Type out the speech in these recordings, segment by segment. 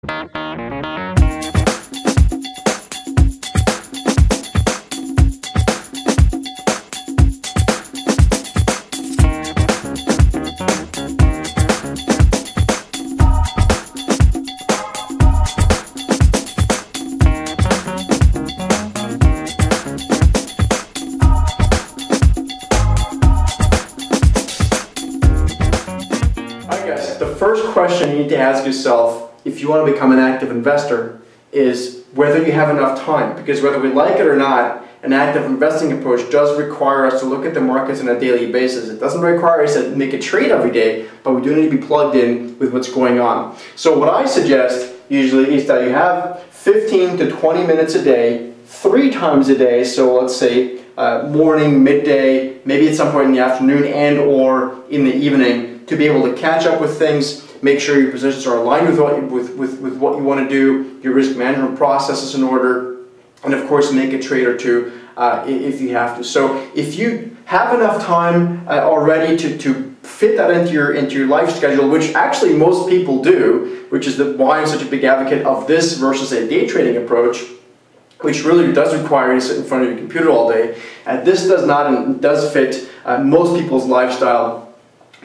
The first question you need to ask yourself if you want to become an active investor is whether you have enough time, because whether we like it or not, an active investing approach does require us to look at the markets on a daily basis. It doesn't require us to make a trade every day, but we do need to be plugged in with what's going on. So what I suggest usually is that you have 15 to 20 minutes a day, 3 times a day, so let's say morning, midday, maybe at some point in the afternoon and or in the evening, to be able to catch up with things, make sure your positions are aligned with what you want to do, your risk management process is in order, and of course make a trade or two if you have to. So if you have enough time already to fit that into your life schedule, which actually most people do, which is why I'm such a big advocate of this versus a day trading approach, which really does require you to sit in front of your computer all day. This does fit most people's lifestyle.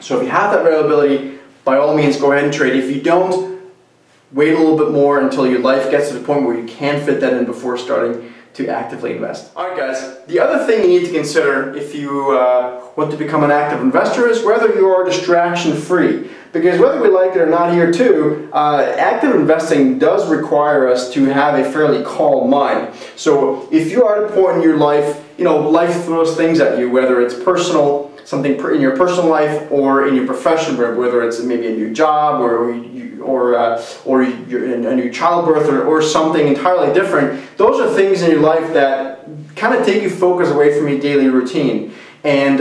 So if you have that availability, by all means go ahead and trade. If you don't, wait a little bit more until your life gets to the point where you can fit that in before starting to actively invest. Alright guys, the other thing you need to consider if you want to become an active investor is whether you are distraction free. Because whether we like it or not here too, active investing does require us to have a fairly calm mind. So if you are at a point in your life, life throws things at you, whether it's personal, something in your personal life or in your profession, whether it's maybe a new job or you're in a new childbirth or something entirely different. Those are things in your life that kind of take your focus away from your daily routine, and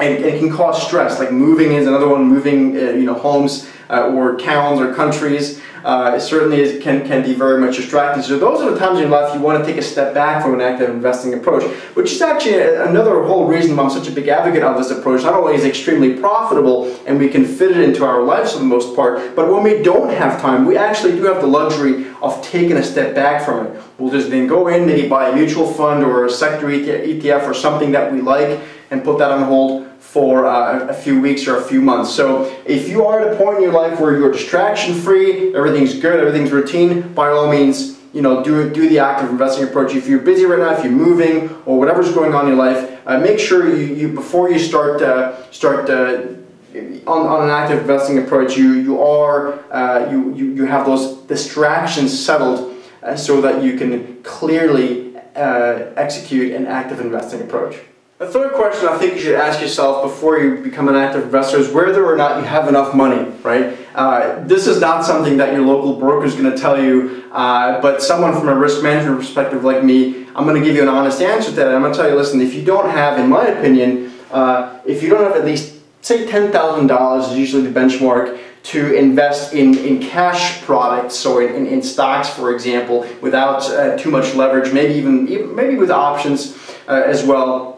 it can cause stress. Like moving is another one. Moving, homes or towns or countries. It certainly can be very much distracting. So those are the times in your life you want to take a step back from an active investing approach, which is actually another whole reason why I'm such a big advocate of this approach. Not only is it extremely profitable and we can fit it into our lives for the most part, but when we don't have time, we actually do have the luxury of taking a step back from it. We'll just then go in, maybe buy a mutual fund or a sector ETF or something that we like and put that on hold for a few weeks or a few months. So if you are at a point in your life where you're distraction free, everything's good, everything's routine, by all means, do the active investing approach. If you're busy right now, if you're moving or whatever's going on in your life, make sure you before you start on an active investing approach, you have those distractions settled so that you can clearly execute an active investing approach. The third question I think you should ask yourself before you become an active investor is whether or not you have enough money, right? This is not something that your local broker is going to tell you, but someone from a risk management perspective like me, I'm going to give you an honest answer to that. I'm going to tell you, listen, if you don't have, in my opinion, if you don't have at least, say $10,000 is usually the benchmark to invest in cash products, so in stocks, for example, without too much leverage, maybe with options as well.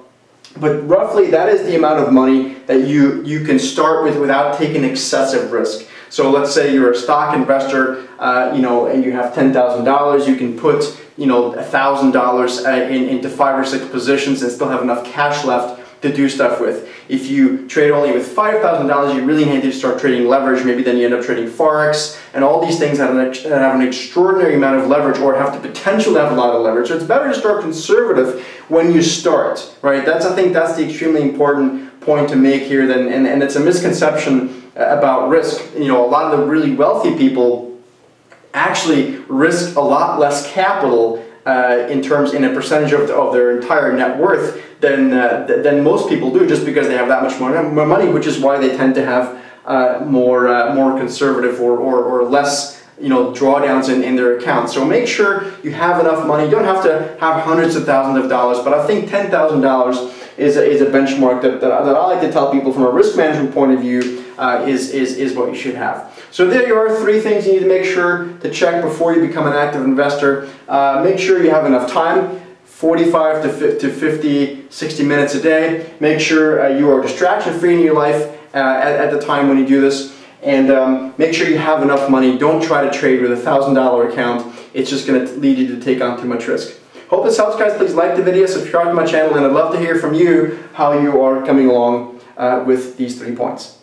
But roughly that is the amount of money that you can start with without taking excessive risk. So let's say you're a stock investor, and you have $10,000. You can put $1,000 into 5 or 6 positions and still have enough cash left to do stuff with. If you trade only with $5,000, you really need to start trading leverage. Maybe then you end up trading Forex and all these things that have an extraordinary amount of leverage or have the potential to have a lot of leverage. So it's better to start conservative when you start, right? I think that's the extremely important point to make here. And it's a misconception about risk. A lot of the really wealthy people actually risk a lot less capital in a percentage of their entire net worth than most people do, just because they have that much more money, which is why they tend to have more conservative or less drawdowns in their account. So make sure you have enough money. You don't have to have hundreds of thousands of dollars, but I think $10,000 is a benchmark that I like to tell people from a risk management point of view is what you should have. So there you are, 3 things you need to make sure to check before you become an active investor. Make sure you have enough time, 45 to 50, 60 minutes a day. Make sure you are distraction free in your life at the time when you do this. and make sure you have enough money. Don't try to trade with a $1,000 account. It's just going to lead you to take on too much risk. Hope this helps, guys. Please like the video, subscribe to my channel, and I'd love to hear from you how you are coming along with these 3 points.